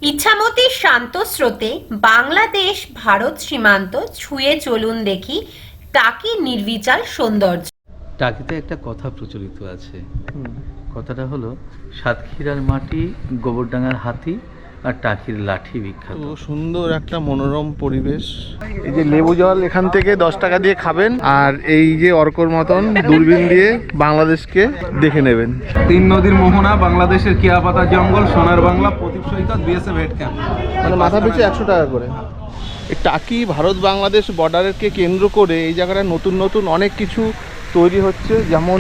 ইছামতির শান্ত স্রোতে বাংলাদেশ ভারত সীমান্ত ছুঁয়ে চলুন দেখি টাকির নির্বিচার সৌন্দর্য। টাকিতে একটা কথা প্রচলিত আছে। কথাটা হলো, সাতক্ষীরার মাটি, গোবরডাঙ্গার হাতি আর টাকির লাঠি বিখ্যাত। সুন্দর একটা মনোরম পরিবেশ। এই যে লেবু জল এখান থেকে 10 টাকা দিয়ে খাবেন, আর এই যে অর্কর মতন দূরবীন দিয়ে বাংলাদেশকে দেখে নেবেন। 3 নদীর মোহনা, বাংলাদেশের কেয়াপাতা জঙ্গল, সোনার বাংলা, প্রদীপ সৈকত, বিএসএফ হেড ক্যাম্প। মানে মাথা পিছু 100 টাকা করে। এই টাকি ভারত বাংলাদেশ বর্ডারকে কেন্দ্র করে এই জায়গাটা নতুন নতুন অনেক কিছু তৈরি হচ্ছে। যেমন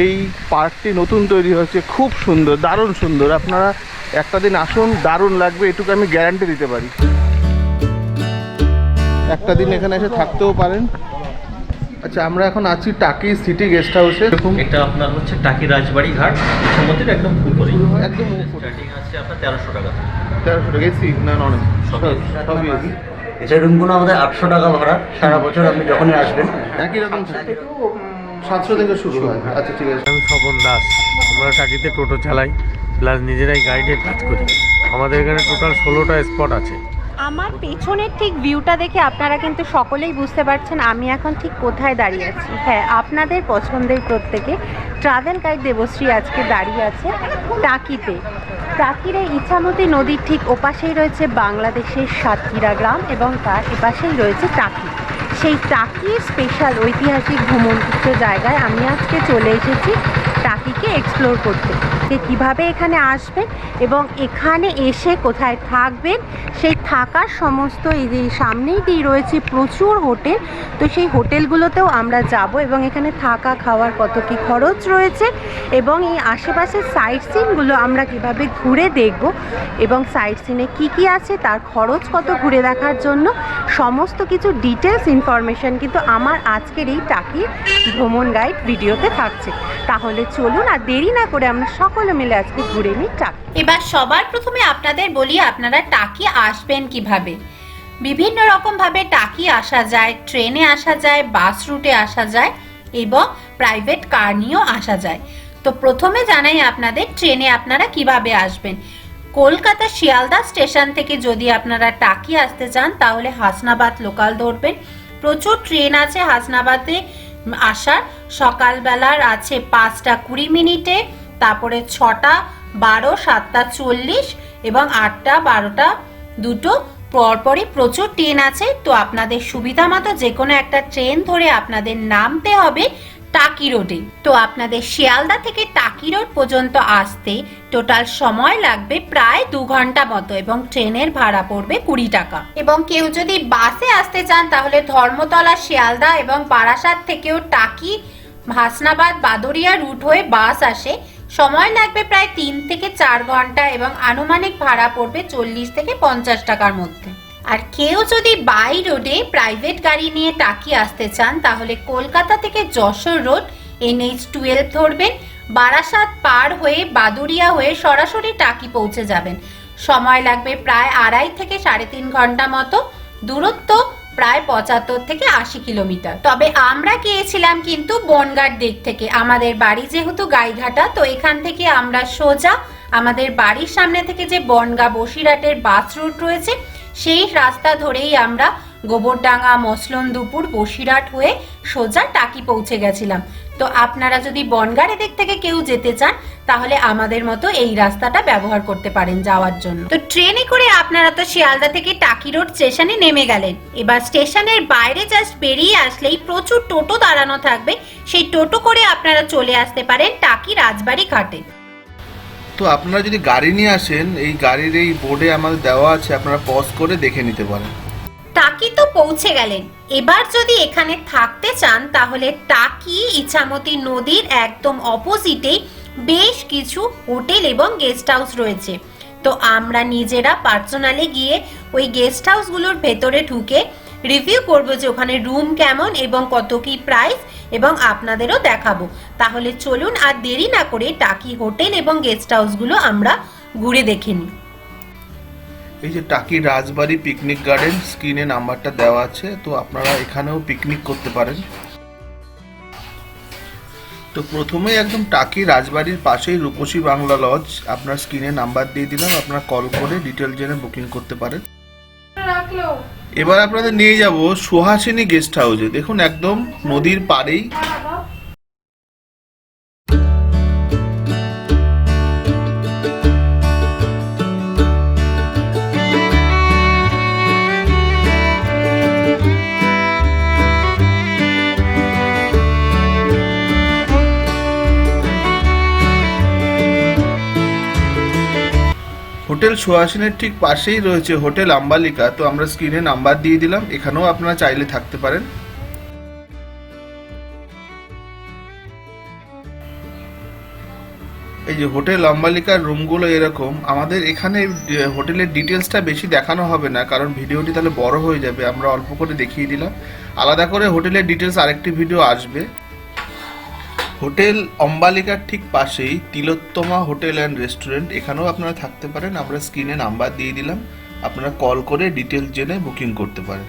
এই পার্কটি নতুন তৈরি হচ্ছে, খুব সুন্দর, দারুণ সুন্দর। আপনারা একটা দিন আসুন, দারুণ লাগবে, এটুকু আমি গ্যারান্টি দিতে পারি। একটা দিন এখানে এসে থাকতেও পারেন। আচ্ছা, আমরা এখন আছি টাকি সিটি গেস্ট হাউসে। এটা আপনার হচ্ছে টাকি রাজবাড়ি ঘাট, ইছামতির একদম উপরে। একদম স্টার্টিং আছে আপনার 1300 টাকা। 1300 টাকা এসি না নন এসি? সবই এসি। এছাড়া রুমগুলো আমাদের 800 টাকা ভাড়া, সারা বছর আপনি যখনই আসবেন। একই রকম 700 থেকে শুরু হয়। আচ্ছা, ঠিক আছে। আমি স্বপন দাস। আমরা টাকিতে টোটো চালাই, প্লাস নিজেরাই গাইডের কাজ করি। আমাদের এখানে টোটাল 16টা স্পট আছে। আমার পেছনের ঠিক ভিউটা দেখে আপনারা কিন্তু সকলেই বুঝতে পারছেন আমি এখন ঠিক কোথায় দাঁড়িয়ে আছি। হ্যাঁ, আপনাদের পছন্দের প্রত্যেকে ট্রাভেল গাইড দেবশ্রী আজকে দাঁড়িয়ে আছে টাকিতে। টাকির এই ইছামতি নদীর ঠিক ওপাশেই রয়েছে বাংলাদেশের সাতক্ষীরা গ্রাম এবং তার এপাশেই রয়েছে টাকি। সেই টাকির স্পেশাল ঐতিহাসিক ভ্রমণযুক্ত জায়গায় আমি আজকে চলে এসেছি টাকিকে এক্সপ্লোর করতে। কিভাবে এখানে আসবেন এবং এখানে এসে কোথায় থাকবেন, সেই থাকার সমস্ত, এই যে সামনেই দিয়ে রয়েছে প্রচুর হোটেল, তো সেই হোটেলগুলোতেও আমরা যাব এবং এখানে থাকা খাওয়ার কত কী খরচ রয়েছে এবং এই আশেপাশের সাইট সিনগুলো আমরা কিভাবে ঘুরে দেখব এবং সাইট সিনে কী কী আছে, তার খরচ কত ঘুরে দেখার জন্য, সমস্ত কিছু ডিটেলস ইনফরমেশান কিন্তু আমার আজকের এই টাকির ভ্রমণ গাইড ভিডিওতে থাকছে। তাহলে চলুন আর দেরি না করে আমরা সকলে মিলে আজকে ঘুরে নিই টাকি। এবার সবার প্রথমে আপনাদের বলি আপনারা টাকি আসবেন কিভাবে। বিভিন্ন রকম ভাবে টাকি আসা যায়, ট্রেনে আসা যায়, বাস রুটে আসা যায় এবং প্রাইভেট কার নিয়েও আসা যায়। তো প্রথমে জানাই আপনাদের ট্রেনে আপনারা কিভাবে আসবেন। কলকাতা শিয়ালদা স্টেশন থেকে যদি আপনারা টাকি আসতে চান তাহলে হাসনাবাদ লোকাল ধরবেন। প্রচুর ট্রেন আছে হাসনাবাদে আসার। সকালবেলার আছে 5টা 20 মিনিটে, তারপরে 6টা 12, 7টা 40 এবং 8টা 12টা দুটো পরপরই প্রচুর ট্রেন আছে। তো আপনাদের সুবিধা মতো যে কোনো একটা ট্রেন ধরে আপনাদের নামতে হবে টাকি রোডে। তো আপনাদের শিয়ালদা থেকে টাকি রোড পর্যন্ত আসতে টোটাল সময় লাগবে প্রায় 2 ঘন্টা মতো এবং ট্রেনের ভাড়া পড়বে 20 টাকা। এবং কেউ যদি বাসে আসতে চান তাহলে ধর্মতলা, শিয়ালদা এবং বারাসাত থেকেও টাকি, হাসনাবাদ, বাদুড়িয়া রুট হয়ে বাস আসে। সময় লাগবে প্রায় 3 থেকে 4 ঘন্টা এবং আনুমানিক ভাড়া পড়বে 40 থেকে 50 টাকার মধ্যে। আর কেউ যদি বাই রোডে প্রাইভেট গাড়ি নিয়ে টাকি আসতে চান তাহলে কলকাতা থেকে যশোর রোড NH-12 ধরবেন। বারাসাত পার হয়ে বাদুড়িয়া হয়ে সরাসরি টাকি পৌঁছে যাবেন। সময় লাগবে প্রায় 2.5 থেকে 3.5 ঘন্টা মতো। দূরত্ব প্রায় 75 থেকে 80 কিলোমিটার। তবে আমরা গিয়েছিলাম কিন্তু বনগাঁর দিক থেকে। আমাদের বাড়ি যেহেতু গাইঘাটা, তো এখান থেকে আমরা সোজা আমাদের বাড়ির সামনে থেকে যে বনগাঁ বসিরহাটের বাস রুট রয়েছে সেই রাস্তা ধরেই আমরা গোবরডাঙ্গা, মসলন্দপুর, বসিরহাট হয়ে সোজা টাকি পৌঁছে গেছিলাম। তো আপনারা যদি বনগাঁর দিক থেকে কেউ যেতে চান তাহলে আমাদের মতো এই রাস্তাটা ব্যবহার করতে পারেন যাওয়ার জন্য। তো ট্রেনে করে আপনারা তো শিয়ালদা থেকে টাকি রোড স্টেশনে নেমে গেলেন। এবার স্টেশনের বাইরে জাস্ট বেরিয়ে আসলেই প্রচুর টোটো দাঁড়ানো থাকবে, সেই টোটো করে আপনারা চলে আসতে পারেন টাকি রাজবাড়ি ঘাটে। তো আপনারা যদি গাড়ি নিয়ে আসেন, এই গাড়ির এই বোর্ডে আমাদের দেওয়া আছে, আপনারা পজ করে দেখে নিতে পারেন। টাকি তো পৌঁছে গেলেন। এবার যদি এখানে থাকতে চান তাহলে টাকি ইছামতি নদীর একদম অপোজিটেই বেশ কিছু হোটেল এবং গেস্ট হাউস রয়েছে। তো আমরা নিজেরা পার্সোনালি গিয়ে ওই গেস্ট হাউসগুলোর ভেতরে ঢুকে রিভিউ করবো যে ওখানে রুম কেমন এবং কত কি প্রাইস এবং আপনাদেরও দেখাবো। তাহলে চলুন আর দেরি না করে টাকি হোটেল এবং গেস্ট হাউসগুলো আমরা ঘুরে দেখে নিই। এই যে টাকি রাজবাড়ি পিকনিক গার্ডেন, স্ক্রিনে নাম্বারটা দেওয়া আছে, তো আপনারা এখানেও পিকনিক করতে পারেন। তো তো প্রথমেই একদম টাকি রাজবাড়ির পাশেই রূপসী বাংলা লজ, আপনার স্ক্রিনে নাম্বার দিয়ে দিলাম, আপনারা কল করে ডিটেল জেনে বুকিং করতে পারেন। এবার আপনাদের নিয়ে যাব সুহাসিনী গেস্ট হাউসে। দেখুন একদম নদীর পাড়েই। হোটেল সুহাসিনীর ঠিক পাশেই রয়েছে হোটেল আম্বালিকা। তো আমরা স্ক্রিনে নাম্বার দিয়ে দিলাম, এখানেও আপনারা চাইলে থাকতে পারেন। এই যে হোটেল আম্বালিকার রুমগুলো এরকম। আমাদের এখানে হোটেলের ডিটেলসটা বেশি দেখানো হবে না, কারণ ভিডিওটি তাহলে বড় হয়ে যাবে। আমরা অল্প করে দেখিয়ে দিলাম, আলাদা করে হোটেলের ডিটেলস আরেকটি ভিডিও আসবে। হোটেল অম্বালিকার ঠিক পাশেই তিলোত্তমা হোটেল অ্যান্ড রেস্টুরেন্ট, এখানেও আপনারা থাকতে পারেন। আমরা স্ক্রিনে নাম্বার দিয়ে দিলাম, আপনারা কল করে ডিটেলস জেনে বুকিং করতে পারেন।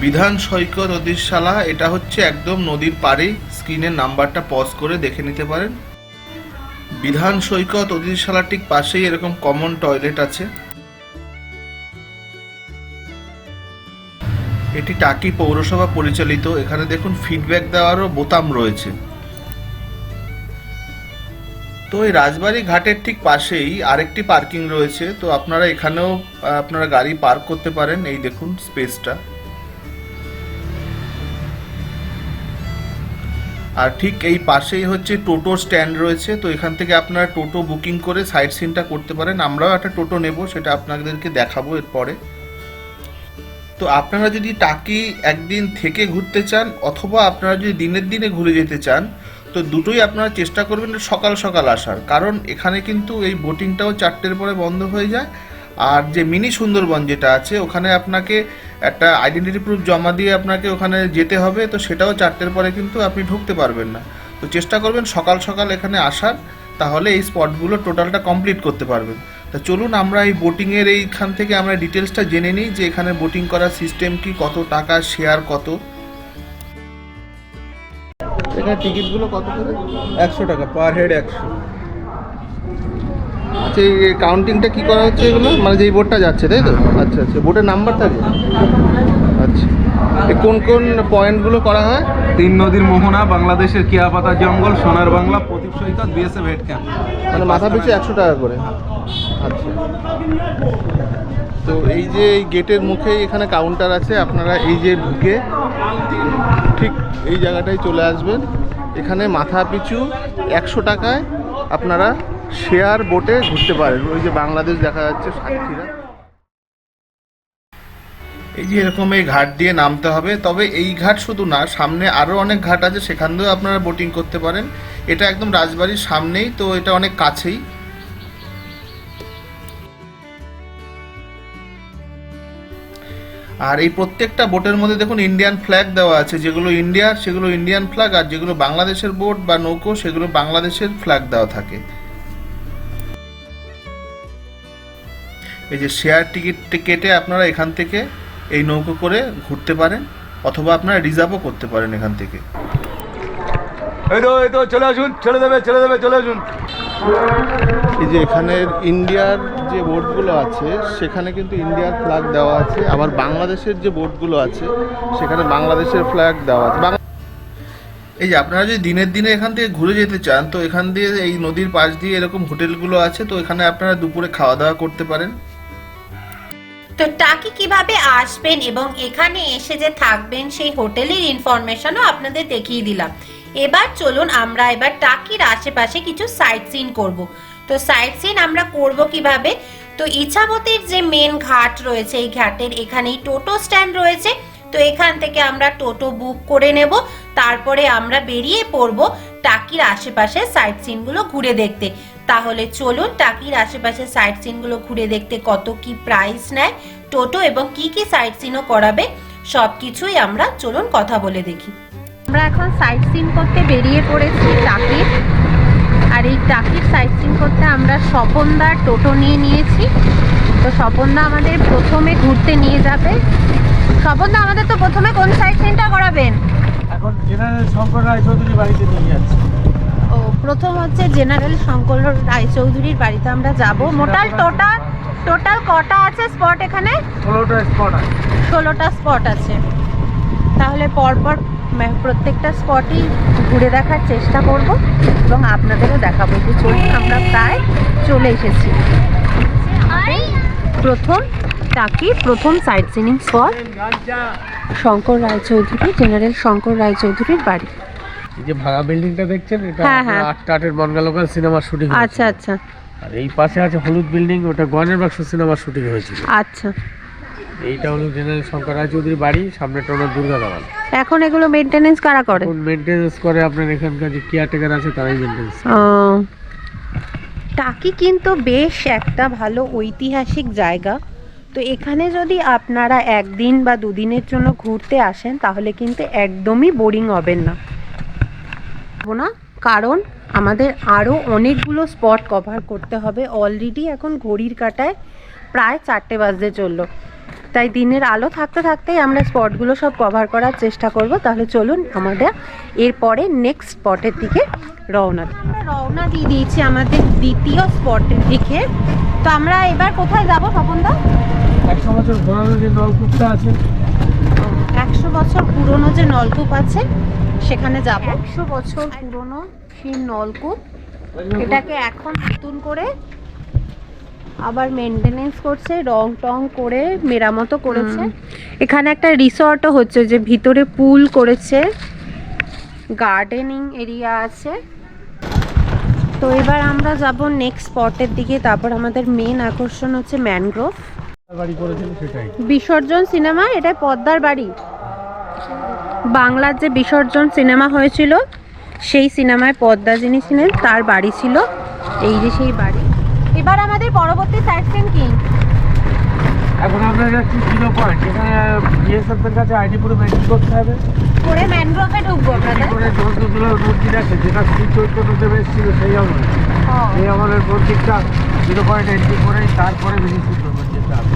বিধান সৈকত অতিশালা, এটা হচ্ছে একদম নদীর পাড়েই। স্ক্রিনের নাম্বারটা পজ করে দেখে নিতে পারেন। বিধান সৈকত অতিশালার ঠিক পাশেই এরকম কমন টয়লেট আছে। এটি টাকি পৌরসভা পরিচালিত। এখানে দেখুন ফিডব্যাক দেওয়ারও বোতাম রয়েছে। তো এই রাজবাড়ি ঘাটের ঠিক পাশেই আরেকটি পার্কিং রয়েছে, তো আপনারা এখানেও আপনারা গাড়ি পার্ক করতে পারেন। এই দেখুন স্পেসটা। আর ঠিক এই পাশেই হচ্ছে টোটো স্ট্যান্ড রয়েছে, তো এখান থেকে আপনারা টোটো বুকিং করে সাইট সিনটা করতে পারেন। আমরাও একটা টোটো নেব, সেটা আপনাদেরকে দেখাবো এরপরে। তো আপনারা যদি টাকি একদিন থেকে ঘুরতে চান অথবা আপনারা যদি দিনের দিনে ঘুরে যেতে চান, তো দুটোই আপনারা চেষ্টা করবেন সকাল সকাল আসার, কারণ এখানে কিন্তু এই বোটিংটাও 4টের পরে বন্ধ হয়ে যায়। আর যে মিনি সুন্দরবন যেটা আছে, ওখানে আপনাকে একটা আইডেন্টিটি প্রুফ জমা দিয়ে আপনাকে ওখানে যেতে হবে, তো সেটাও 4টের পরে কিন্তু আপনি ঢুকতে পারবেন না। তো চেষ্টা করবেন সকাল সকাল এখানে আসার, তাহলে এই স্পটগুলো টোটালটা কমপ্লিট করতে পারবেন। তা চলুন আমরা এই বোটিংয়ের এইখান থেকে আমরা ডিটেলসটা জেনে নিই যে এখানে বোটিং করার সিস্টেম কি, কত টাকা, শেয়ার কত। এখানে টিকিটগুলো কত করে? 100 টাকা পার হেড 100। আচ্ছা, এই কাউন্টিংটা কি করা হচ্ছে এগুলো, মানে যেই বোটটা যাচ্ছে তাই তো? আচ্ছা আচ্ছা, বোটের নাম্বার থাকে। আচ্ছা, কোন কোন পয়েন্টগুলো করা হয়? 3 নদীর মোহনা, বাংলাদেশের কিয়াপাতা জঙ্গল, সোনার বাংলা, প্রদীপ সৈকত, বিএসএফ হেড ক্যাম্প। মানে মাথা পিছু 100 টাকা করে। আচ্ছা, তো এই যে এই গেটের মুখেই এখানে কাউন্টার আছে। আপনারা এই যে ঢুকে ঠিক এই জায়গাটায় চলে আসবেন। এখানে মাথা পিছু 100 টাকায় আপনারা শেয়ার বোটে ঘুরতে পারেন। ওই যে বাংলাদেশ দেখা যাচ্ছে সাতক্ষীরা। এই যে এরকম এই ঘাট দিয়ে নামতে হবে। তবে এই ঘাট শুধু না, সামনে আরও অনেক ঘাট আছে, সেখান দিয়েও আপনারা বোটিং করতে পারেন। এটা একদম রাজবাড়ির সামনেই, তো এটা অনেক কাছেই। আর এই প্রত্যেকটা বোটের মধ্যে দেখুন ইন্ডিয়ান ফ্ল্যাগ দেওয়া আছে। যেগুলো ইন্ডিয়ার সেগুলো ইন্ডিয়ান ফ্ল্যাগ, আর যেগুলো বাংলাদেশের বোট বা নৌকো সেগুলো বাংলাদেশের ফ্ল্যাগ দেওয়া থাকে। এই যে শেয়ার টিকিট কেটে আপনারা এখান থেকে এই নৌকো করে ঘুরতে পারেন, অথবা আপনারা রিজার্ভও করতে পারেন এখান থেকে। এই তো চলে আসুন, চলে আসুন। এই যে এখানের ইন্ডিয়ার যে বোটগুলো আছে সেখানে কিন্তু ইন্ডিয়ার ফ্ল্যাগ দেওয়া আছে, আবার বাংলাদেশের যে বোটগুলো আছে সেখানে বাংলাদেশের ফ্ল্যাগ দেওয়া আছে। এই যে আপনারা যদি দিনের দিনে এখান থেকে ঘুরে যেতে চান, তো এখান দিয়ে এই নদীর পাশ দিয়ে এরকম হোটেলগুলো আছে, তো এখানে আপনারা দুপুরে খাওয়া দাওয়া করতে পারেন। তো টাকি কিভাবে আসবেন এবং এখানে এসে যে থাকবেন সেই হোটেলের ইনফরমেশনও আপনাদের দেখিয়ে দিলাম। এবার চলুন আমরা এবার টাকির আশেপাশে কিছু সাইট সিন করব। তো সাইট সিন আমরা করব কিভাবে? তো ইছামতির যে মেন ঘাট রয়েছে, এই ঘাটের এখানেই টোটো স্ট্যান্ড রয়েছে। তো এখান থেকে আমরা টোটো বুক করে নেব, তারপরে আমরা বেরিয়ে পড়ব টাকির আশেপাশে সাইট সিনগুলো ঘুরে দেখতে। তাহলে চলুন টাকির আশেপাশে সাইট সিনগুলো ঘুরে দেখতে কত কি প্রাইস নেয় টোটো এবং কি কি সাইট সিনও করাবে সবকিছুই আমরা চলুন কথা বলে দেখি। আমরা এখন সাইট সিন করতে বেরিয়ে পড়েছি টাকির। আর এই টাকির সাইট সিন করতে আমরা স্বপনদার টোটো নিয়ে নিয়েছি। তো স্বপনদা আমাদের প্রথমে ঘুরতে নিয়ে যাবে। স্বপনদা আমাদের তো প্রথমে কোন সাইড সিনটা করাবেন? এখন জেনারেল শঙ্কর রায়চৌধুরী বাড়িতে নিয়ে যাচ্ছে। ও প্রথম হচ্ছে জেনারেল শঙ্কর রায়চৌধুরীর বাড়িতে আমরা যাব। টোটাল কটা আছে স্পট এখানে? 16টা স্পট আছে। 16টা স্পট আছে। তাহলে পরপর প্রত্যেকটা স্পটই ঘুরে দেখার চেষ্টা করব এবং আপনাদেরও দেখাবো। যে চলুন, আমরা প্রায় চলে এসেছি। প্রথম sightseeing spot Shankar Roychowdhury, general Shankar রায়চৌধুরীর বাড়ি। এই যে ভাঙা বিল্ডিংটা দেখছেন, এটা হ্যাঁ, হ্যাঁ। 8-8 বনগা লোকাল সিনেমার শুটিং। আচ্ছা আচ্ছা আর এই পাশে আছে হলুদ বিল্ডিং, ওটা গয়নের বাক্স সিনেমার শুটিং হয়েছিল। আচ্ছা। এইটা হলো জেনারেল শঙ্কর রায়চৌধুরীর বাড়ি, সামনেটা হলো দুর্গা দালান। এখন এগুলো মেনটেনেন্স কারা করে? মেনটেন্স করে আপনার এখানকার যে কেয়ারটেকার আছে তারাই মেনটেন্স। টাকি কিন্তু বেশ একটা ভালো ঐতিহাসিক জায়গা। তো এখানে যদি আপনারা একদিন বা দুদিনের জন্য ঘুরতে আসেন তাহলে কিন্তু একদমই বোরিং হবেন না, কারণ আমাদের আরও অনেকগুলো স্পট কভার করতে হবে। অলরেডি এখন ঘড়ির কাঁটায় প্রায় 4টে বাজতে চললো, তাই দিনের আলো থাকতে থাকতেই আমরা স্পটগুলো সব কভার করার চেষ্টা করব। তাহলে চলুন আমরা এরপরে নেক্সট স্পটের দিকে রওনা দিয়ে দিয়েছি আমাদের দ্বিতীয় স্পটের দিকে। তো আমরা এবার কোথায় যাব স্বপনদা? 100 বছর পুরনো যে নলকূপটা আছে, 100 বছর পুরনো যে নলকূপ আছে সেখানে যাব। 100 বছর পুরনো সেই নলকূপ, এটাকে এখন নতুন করে আবার মেনটেনেন্স করছে, রং টং করে মেরামতো করেছে। এখানে একটা রিসর্টও হচ্ছে, যে ভিতরে পুল করেছে, গার্ডেনিং এরিয়া আছে। তো এবার আমরা যাব নেক্সট স্পটের দিকে। তারপর আমাদের মেন আকর্ষণ হচ্ছে ম্যানগ্রোভ। বাড়ি করেছিল সেটাই বিসর্জন সিনেমা, এটা পদ্মার বাড়ি। বাংলার যে বিসর্জন সিনেমা হয়েছিল সেই সিনেমায় পদ্মা যিনি ছিলেন তার বাড়ি ছিল। এই যে সেই বাড়ি। এবার আমাদের পরবর্তী সাইট সিন কি? এখন আমরা যাচ্ছি 0 পয়েন্ট। এখানে বিএসএফ এর কাছে আইডি পুরো মেনটেন করতে হবে। করে ম্যানগ্রোভে ঢুকবো আপনাদের। করে জন্তুগুলোর মন্দির আছে, যেটা শ্রী চৈতন্যদেব এসেছিল সেই আমাদের এই আমাদের মন্দিরটা 0 পয়েন্ট এন্ট্রি করে তারপরে বেশি সুন্দর যেতে হবে।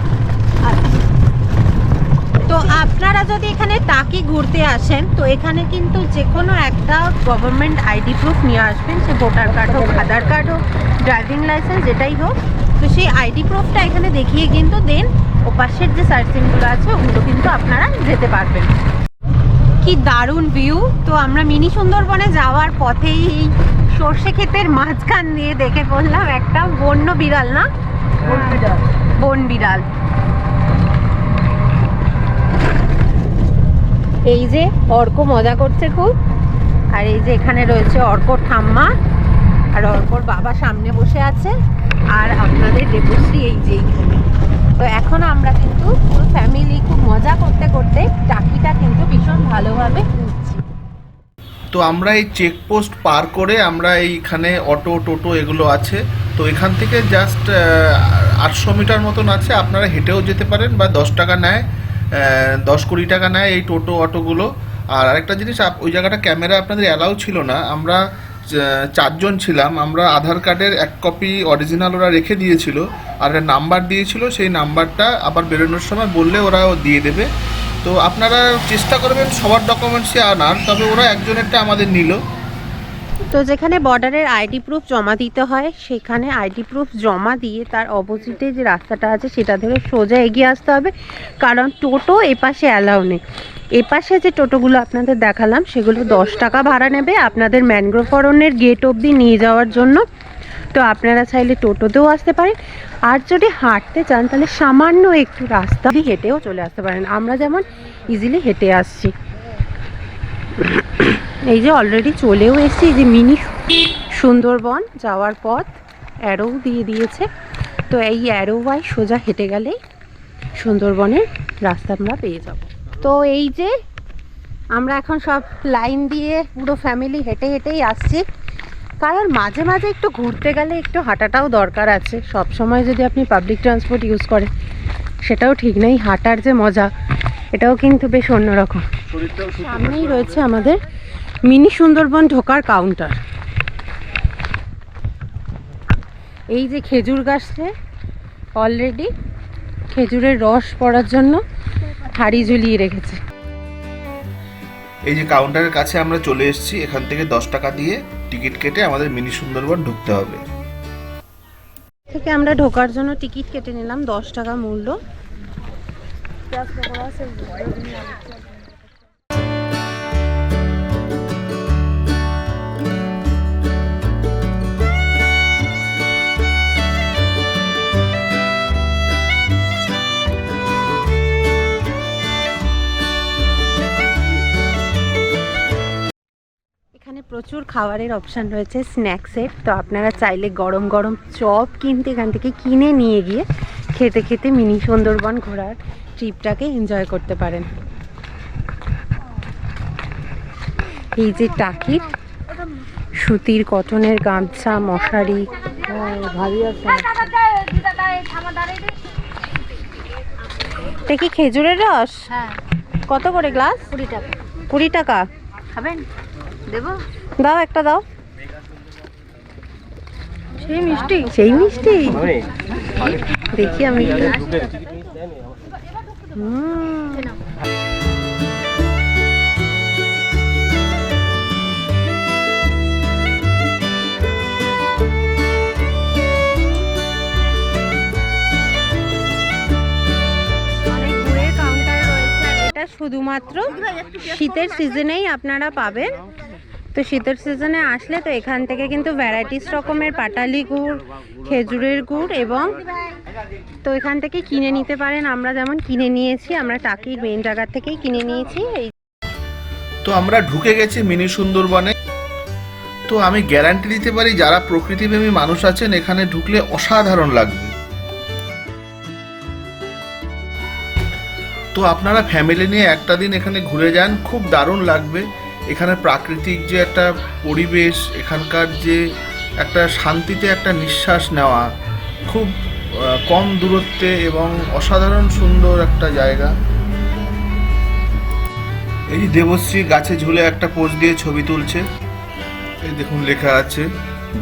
তো আপনারা যদি এখানে টাকি ঘুরতে আসেন তো এখানে কিন্তু যে কোনো একটা গভর্নমেন্ট আইডি প্রুফ নিয়ে আসবেন, সে ভোটার কার্ড হোক, আধার কার্ড হোক, ড্রাইভিং লাইসেন্স, যেটাই হোক। তো সেই আইডি প্রুফটা এখানে দেখিয়ে কিন্তু দেন ও পাশের যে সাইট সিনগুলো আছে ওগুলো কিন্তু আপনারা যেতে পারবেন। কি দারুণ ভিউ! তো আমরা মিনি সুন্দরবনে যাওয়ার পথেই এই সর্ষে ক্ষেতের মাঝখান দিয়ে দেখে পড়লাম একটা বন্য বিড়াল, না বন বিড়াল। এই যে অর্ক মজা করছে খুব, আর এই যে এখানে রয়েছে অর্কর ঠাম্মা আর অর্কর বাবা সামনে বসে আছে, আর আপনাদের দেবশ্রী এই যে এইখানে। তো এখন আমরা কিন্তু পুরো ফ্যামিলি খুব মজা করতে করতে টাকিটা কিন্তু ভীষণ ভালোভাবে ঘুরছি। তো আমরা এই চেকপোস্ট পার করে আমরা এইখানে অটো টোটো এগুলো আছে, তো এখান থেকে জাস্ট 800 মিটার মতন আছে। আপনারা হেঁটেও যেতে পারেন বা 10 টাকা নেয়, 10-20 টাকা নেয় এই টোটো অটোগুলো। আর আরেকটা জিনিস, ওই জায়গাটা ক্যামেরা আপনাদের অ্যালাউ ছিল না। আমরা 4 জন ছিলাম। আমরা আধার কার্ডের 1 কপি অরিজিনাল ওরা রেখে দিয়েছিল, আর একটা নাম্বার দিয়েছিল, সেই নাম্বারটা আবার বেরোনোর সময় বললে ওরা দিয়ে দেবে। তো আপনারা চেষ্টা করবেন সবার ডকুমেন্টসই আনার, তবে ওরা একজনেরটা আমাদের নিল। তো যেখানে বর্ডারের আইডি প্রুফ জমা দিতে হয় সেখানে আইডি প্রুফ জমা দিয়ে তার অপোজিটে যে রাস্তাটা আছে সেটা ধরে সোজা এগিয়ে আসতে হবে, কারণ টোটো এপাশে অ্যালাউ নেই। এপাশে যে টোটোগুলো আপনাদের দেখালাম সেগুলো 10 টাকা ভাড়া নেবে আপনাদের ম্যানগ্রোভ অরণ্যের গেট অবধি নিয়ে যাওয়ার জন্য। তো আপনারা চাইলে টোটোতেও আসতে পারেন, আর যদি হাঁটতে চান তাহলে সামান্য একটু রাস্তা দিয়ে হেঁটেও চলে আসতে পারেন। আমরা যেমন ইজিলি হেঁটে আসছি। এই যে অলরেডি চলেও এসেছি, এই যে মিনি সুন্দরবন যাওয়ার পথ অ্যারো দিয়ে দিয়েছে। তো এই অ্যারো ওয়াই সোজা হেঁটে গেলেই সুন্দরবনের রাস্তা আমরা পেয়ে যাব। তো এই যে আমরা এখন সব লাইন দিয়ে পুরো ফ্যামিলি হেঁটে হেঁটেই আসছি, কারণ মাঝে মাঝে একটু ঘুরতে গেলে একটু হাঁটাটাও দরকার আছে। সব সময় যদি আপনি পাবলিক ট্রান্সপোর্ট ইউজ করেন সেটাও ঠিক নেই, হাঁটার যে মজা এটাও কিন্তু বেশ অন্যরকম। সামনেই রয়েছে আমাদের মিনি সুন্দরবন ঢোকার কাউন্টার। এই যে খেজুর গাছে অলরেডি খেজুরের রস পড়ার জন্য হাঁড়ি ঝুলিয়ে রেখেছে। এই যে কাউন্টারের কাছে আমরা চলে এসেছি, এখান থেকে 10 টাকা দিয়ে টিকিট কেটে আমাদের মিনি সুন্দরবন ঢুকতে হবে। থেকে আমরা ঢোকার জন্য টিকিট কেটে নিলাম, 10 টাকা মূল্য। এখানে প্রচুর খাবারের অপশান রয়েছে, স্ন্যাক্সের। তো আপনারা চাইলে গরম গরম চপ কিনতে এখান থেকে কিনে নিয়ে গিয়ে খেতে খেতে মিনি সুন্দরবন ঘোরার ট্রিপটাকে এনজয় করতে পারেন। এই যে টাকির সুতির কটনের গামছা, মশারি, ভারী আছে। এটা কি খেজুরের রস? হ্যাঁ, কত করে গ্লাস? 20 টাকা। 20 টাকা। খাবেন? দেবো? দাও, একটা দাও। সেই মিষ্টি? সেই মিষ্টি দেখি আমি। এটা শুধুমাত্র শীতের সিজনেই আপনারা পাবেন। তো শীতের সিজনে আসলে তো এখান থেকে কিন্তু ভ্যারাইটিস রকমের পাটালি গুড়, খেজুরের গুড় এবং তো এখান থেকে কিনে নিতে পারেন। আমরা যেমন কিনে নিয়েছি, আমরা টাকির মেইন জায়গা থেকেই কিনে নিয়েছি। তো আমরা ঢুকে গেছি মিনি সুন্দরবনে। তো আমি গ্যারান্টি দিতে পারি যারা প্রকৃতিপ্রেমী মানুষ আছেন এখানে ঢুকলে অসাধারণ লাগবে। তো আপনারা ফ্যামিলি নিয়ে একটা দিন এখানে ঘুরে যান, খুব দারুণ লাগবে। এখানে প্রাকৃতিক যে একটা পরিবেশ, এখানকার যে একটা শান্তিতে একটা নিঃশ্বাস নেওয়া, খুব কম দূরত্বে এবং অসাধারণ সুন্দর একটা জায়গা। এই যে দেবশ্রী গাছে ঝুলে একটা পোজ দিয়ে ছবি তুলছে। এই দেখুন লেখা আছে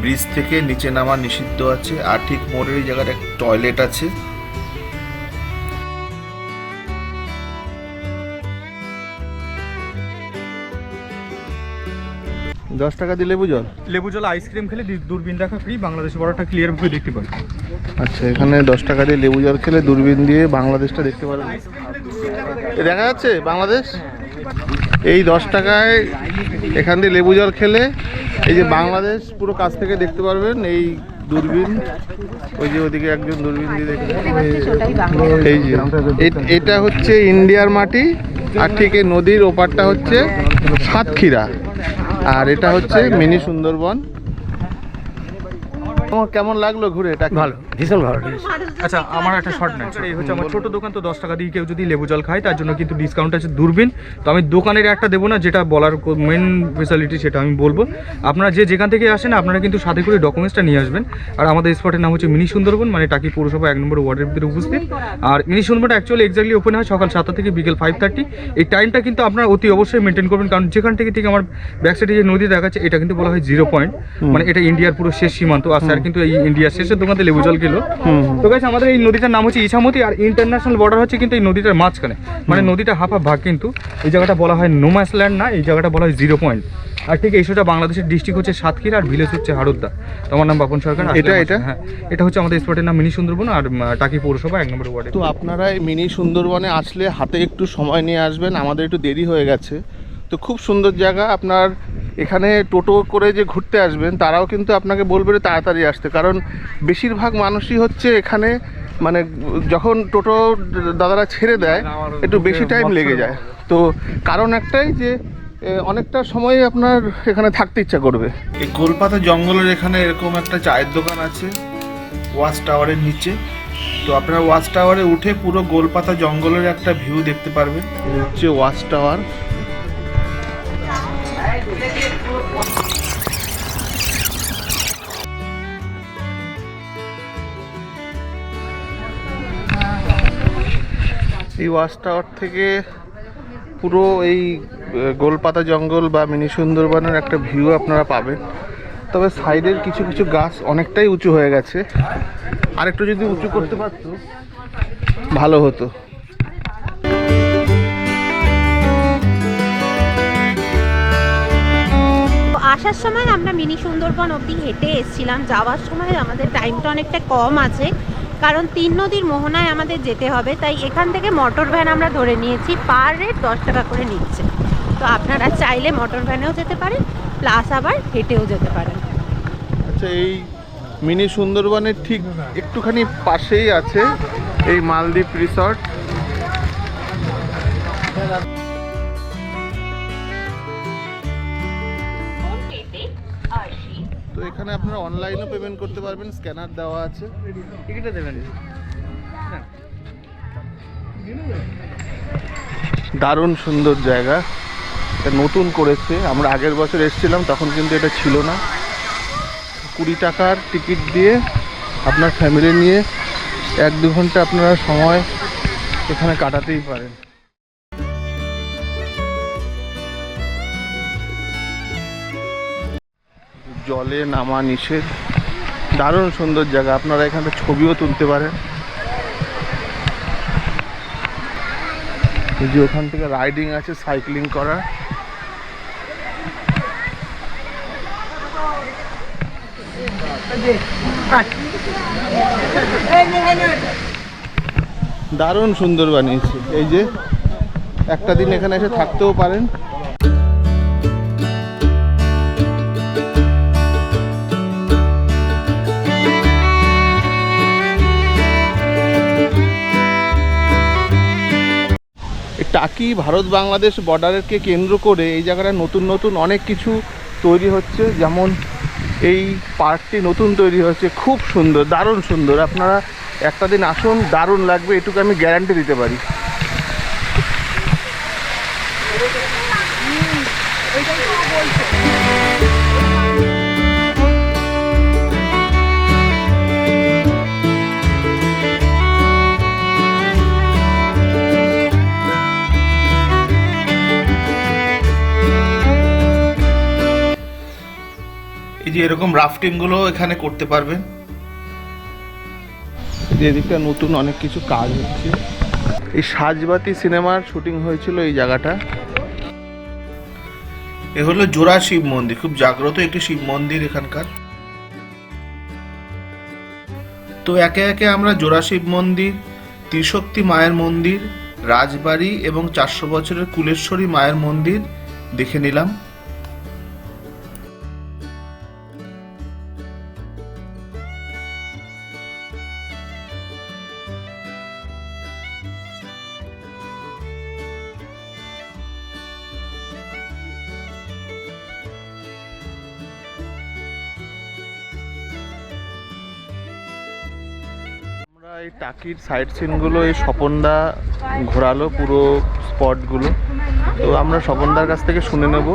ব্রিজ থেকে নিচে নামা নিষিদ্ধ আছে। আর ঠিক মোড়ের এই জায়গাটা একটা টয়লেট আছে। দশ টাকা দিয়ে লেবু জল। লেবু জল, আইসক্রিম খেলে দূরবীন দেখা ফ্রি, বাংলাদেশের বড়টা ক্লিয়ার ভাবে দেখতে পাবে। আচ্ছা, এখানে 10 টাকা দিয়ে লেবু জল খেলে দূরবীন দিয়ে বাংলাদেশটা দেখতে পারবেন। দেখা যাচ্ছে বাংলাদেশ। এই 10 টাকায় এখান দিয়ে লেবু জল খেলে এই যে বাংলাদেশ পুরো কাছ থেকে দেখতে পারবেন। এই দূরবীন, ওই যে ওদিকে একজন দূরবীন দিয়ে দেখতে। এই যে এটা হচ্ছে ইন্ডিয়ার মাটি, আর ঠিক এই নদীর ওপারটা হচ্ছে সাতক্ষীরা, আর এটা হচ্ছে মিনি সুন্দরবন। তোমার কেমন লাগলো ঘুরে? এটা ভালো, ভীষণ ভালো। আচ্ছা, আমার একটা শর্ট নেই, এই হচ্ছে আমার ছোট দোকান। তো 10 টাকা দিয়ে কেউ যদি লেবু জল খায় তার জন্য কিন্তু ডিসকাউন্ট আছে দূরবীন। তো আমি দোকানের একটা দেবো না, যেটা বলার মেন ফেসিলিটি সেটা আমি বলবো। আপনারা যেখান থেকে আসেন আপনারা কিন্তু সাথে করে ডকুমেন্টসটা নিয়ে আসবেন। আর আমাদের স্পটের নাম হচ্ছে মিনি সুন্দরবন, মানে টাকি পৌরসভা 1 নম্বর ওয়ার্ডের ভিতরে উপস্থিত। আর মিনি সুন্দরবনটা অ্যাকচুয়ালি এক্স্যাক্টলি ওপেন হয় সকাল 7টা থেকে বিকেল 5:30। এই টাইমটা কিন্তু আপনারা অতি অবশ্যই মেনটেন করবেন, কারণ যেখান থেকে ঠিক আমার ব্যাক সাইডে যে নদী দেখাচ্ছে এটা কিন্তু বলা হয় 0 পয়েন্ট, মানে এটা ইন্ডিয়ার পুরো শেষ সীমান্ত। আর স্যার কিন্তু এই ইন্ডিয়ার শেষের দোকানে লেবু জল খেলো। তো গাইস, আমাদের এই নদীটার নাম হচ্ছে ইছামতি, আর ইন্টারন্যাশনাল বর্ডার হচ্ছে কিন্তু এই নদীটার মাঝখানে, মানে নদীটা হাফ ভাগ। কিন্তু এই জায়গাটা বলা হয় নোম্যাস ল্যান্ড না, এই জায়গাটা বলা হয় 0 পয়েন্ট। আর ঠিক এই সোজা বাংলাদেশের ডিস্ট্রিক্ট হচ্ছে সাতক্ষীরা, আর ভিলেজ হচ্ছে হারুদ্দা। তো আমার নাম বাপন সরকার। হ্যাঁ, এটা হচ্ছে আমাদের স্পটের নাম মিনি সুন্দরবন, আর টাকি পৌরসভা 1 নম্বর ওয়ার্ডে। তো আপনারা এই মিনি সুন্দরবনে আসলে হাতে একটু সময় নিয়ে আসবেন, আমাদের একটু দেরি হয়ে গেছে। তো খুব সুন্দর জায়গা। আপনার এখানে টোটো করে যে ঘুরতে আসবেন তারাও কিন্তু আপনাকে বলবে তাড়াতাড়ি আসতে, কারণ বেশিরভাগ মানুষই হচ্ছে এখানে মানে যখন টোটো দাদারা ছেড়ে দেয় একটু বেশি টাইম লেগে যায়। তো কারণ একটাই যে অনেকটা সময় আপনার এখানে থাকতে ইচ্ছা করবে। এই কলকাতা জঙ্গলের এখানে এরকম একটা চায়ের দোকান আছে ওয়াচ টাওয়ারের নিচে। তো আপনারা ওয়াচ টাওয়ারে উঠে পুরো গোলপাতা জঙ্গলের একটা ভিউ দেখতে পারবেন। এই হচ্ছে ওয়াচ টাওয়ার। এই ওয়াচ টাওয়ার থেকে পুরো এই গোলপাতা জঙ্গল বা মিনি সুন্দরবনের একটা ভিউ আপনারা পাবেন। তবে সাইডের কিছু কিছু গাছ অনেকটাই উঁচু হয়ে গেছে, আর একটু যদি উঁচু করতে পারতো ভালো হতো। তো আসার সময় আমরা মিনি সুন্দরবন অবধি হেঁটে এসেছিলাম, যাওয়ার সময় আমাদের টাইমটা অনেকটা কম আছে, কারণ 3 নদীর মোহনায় আমাদের যেতে হবে, তাই এখান থেকে মোটর ভ্যান আমরা ধরে নিয়েছি, পার রেট 10 টাকা করে নিচ্ছে। তো আপনারা চাইলে মোটর ভ্যানেও যেতে পারেন, প্লাস আবার হেঁটেও যেতে পারেন। আচ্ছা, এই মিনি সুন্দরবনের ঠিক একটুখানি পাশেই আছে এই মালদ্বীপ রিসর্ট। তো এখানে আপনারা অনলাইনও পেমেন্ট করতে পারবেন, স্ক্যানার দেওয়া আছে। টিকিটটা দেবেন। দারুণ সুন্দর জায়গা, এটা নতুন করেছে। আমরা আগের বছর এসেছিলাম, তখন কিন্তু এটা ছিল না। 20 টাকার টিকিট দিয়ে আপনার ফ্যামিলি নিয়ে 1-2 ঘন্টা আপনারা সময় এখানে কাটাতেই পারেন। জলে নামা নিষেধ, দারুণ সুন্দর জায়গা, আপনারা এখানে ছবিও তুলতে পারেন। এই যে ওখান থেকে রাইডিং আছে, সাইক্লিং করা। দারুণ সুন্দর বানিয়েছে। এই যে একটা দিন এখানে এসে থাকতেও পারেন। টাকি ভারত বাংলাদেশ বর্ডারকে কেন্দ্র করে এই জায়গাটা নতুন নতুন অনেক কিছু তৈরি হচ্ছে, যেমন এই পার্কটি নতুন তৈরি হচ্ছে, খুব সুন্দর, দারুণ সুন্দর। আপনারা একটা দিন আসুন, দারুণ লাগবে, এটুকু আমি গ্যারান্টি দিতে পারি। এই যে এরকম রাফটিংগুলো এখানে করতে পারবেন। এদিকটা নতুন অনেক কিছু কাজ হচ্ছে। এই সাজবাতি সিনেমার শুটিং হয়েছিল এই জায়গাটা। এ হলো জোড়া শিব মন্দির, খুব জাগ্রত একটি শিব মন্দির এখানকার। তো একে একে আমরা জোড়া শিব মন্দির, ত্রিশক্তি মায়ের মন্দির, রাজবাড়ি এবং 400 বছরের কুলেশ্বরী মায়ের মন্দির দেখে নিলাম। এই টাকির সাইড সিনগুলো এই স্বপনদা ঘোরালো পুরো স্পটগুলো। তো আমরা স্বপনদার কাছ থেকে শুনে নেব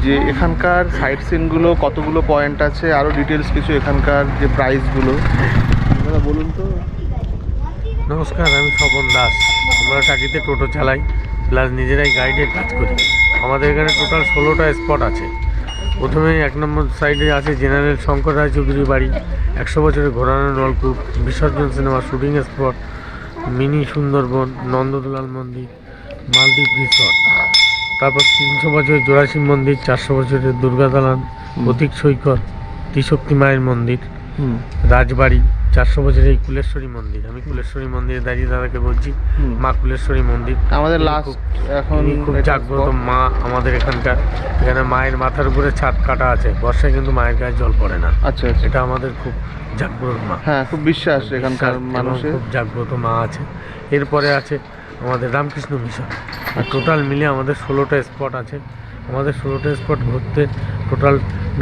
যে এখানকার সাইড সিনগুলো কতগুলো পয়েন্ট আছে, আরও ডিটেলস কিছু, এখানকার যে প্রাইসগুলো আপনারা বলুন তো। নমস্কার, আমি স্বপন দাস। আমরা টাকিতে টোটো চালাই, প্লাস নিজেরাই গাইডের কাজ করি। আমাদের এখানে টোটাল 16টা স্পট আছে। প্রথমে 1 নম্বর সাইডে আছে জেনারেল শঙ্কর রায়চৌধুরী বাড়ি, 100 বছরের ঘোরানো নলকূপ, বিসর্জন cinema shooting spot, mini Sundarban, Nandadulal মন্দির, মালদ্বীপ রিসর্ট। তারপর 300 বছরের জোড়াশিব মন্দির, 400 বছরের দুর্গা দালান, প্রতীক সৈকত, ত্রিশক্তি মায়ের মন্দির, রাজবাড়ি, 400 বছরের এই কুলেশ্বরী মন্দির। আমি কুলেশ্বরী মন্দিরে দাঁড়িয়ে দাদাকে বলছি, মা কুলেশ্বরী মন্দির আমাদের লাস্ট এখন খুব জাগ্রত মা আমাদের এখানকার। এখানে মায়ের মাথার উপরে ছাদ কাটা আছে, বর্ষায় কিন্তু মায়ের গায়ে জল পড়ে না। আচ্ছা, এটা আমাদের খুব জাগ্রত মা। হ্যাঁ, খুব বিশ্বাস এখানকার মানুষের, খুব জাগ্রত মা আছে। এরপরে আছে আমাদের রামকৃষ্ণ মিশন। আর টোটাল মিলে আমাদের 16টা স্পট আছে। আমাদের 16টা স্পট ঘুরতে টোটাল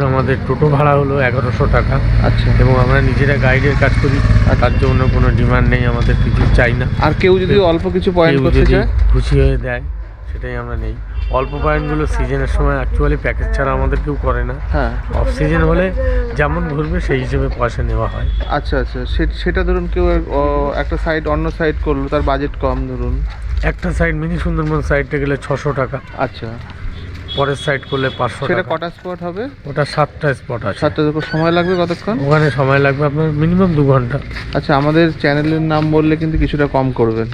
আমাদের টোটো ভাড়া হলো 1100 টাকা। আচ্ছা, এবং আমরা নিজেরা গাইডের কাজ করি, আর তার জন্য কোনো ডিমান্ড নেই, আমাদের কিছু চাই না। আর কেউ যদি অল্প কিছু পয়েন্ট কেউ করতে যদি চায় খুশি হয়ে দেয়, সেটাই আমরা নেই। অল্প পয়েন্টগুলো সিজনের সময় অ্যাকচুয়ালি প্যাকেজ ছাড়া আমাদের কেউ করে না। হ্যাঁ, অফ সিজন হলে যেমন ঘুরবে সেই হিসেবে পয়সা নেওয়া হয়। আচ্ছা আচ্ছা, সেটা ধরুন কেউ একটা সাইড অন্য সাইড করলো, তার বাজেট কম, ধরুন একটা সাইড মিনি সুন্দরবন সাইডটা গেলে 600 টাকা। আচ্ছা, পরের সাইড করলে 500 সেটা টাকা। কটা স্পট হবে? ওটা 7টা স্পট আছে। 7টা সময় লাগবে কতক্ষণ? ওখানে সময় লাগবে আপনার মিনিমাম 2 ঘন্টা। আচ্ছা, আমাদের চ্যানেলের নাম বললে কিন্তু কিছুটা কম করবেন।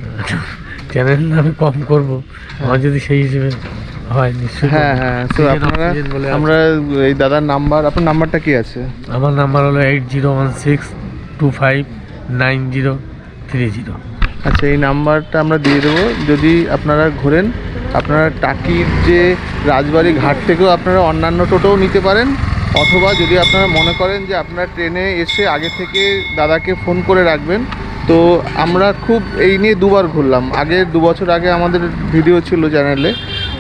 চ্যানেল আমি কম করব, আমার যদি সেই হিসেবে হয় নিশ্চয়ই হ্যাঁ করবো। হ্যাঁ, তো Season of আপনারা season বলে আছে। আমরা এই দাদার নাম্বার, আপনার নাম্বারটা কি আছে? আমার নাম্বার হলো 8016259030। আচ্ছা, এই নাম্বারটা আমরা দিয়ে দেবো। যদি আপনারা ঘোরেন, আপনারা টাকির যে রাজবাড়ি ঘাট থেকেও আপনারা অন্যান্য টোটোও নিতে পারেন, অথবা যদি আপনারা মনে করেন যে আপনারা ট্রেনে এসে আগে থেকে দাদাকে ফোন করে রাখবেন। তো আমরা খুব এই নিয়ে দুবার ঘুরলাম, আগে 2 বছর আগে আমাদের ভিডিও ছিল চ্যানেলে,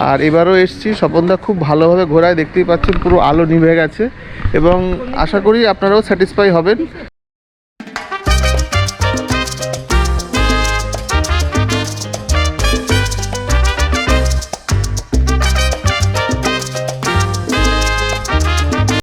আর এবারও এসেছি। স্বপনদা খুব ভালোভাবে ঘোরায়, দেখতেই পাচ্ছেন পুরো আলো নিভে গেছে, এবং আশা করি আপনারাও স্যাটিসফাই হবেন।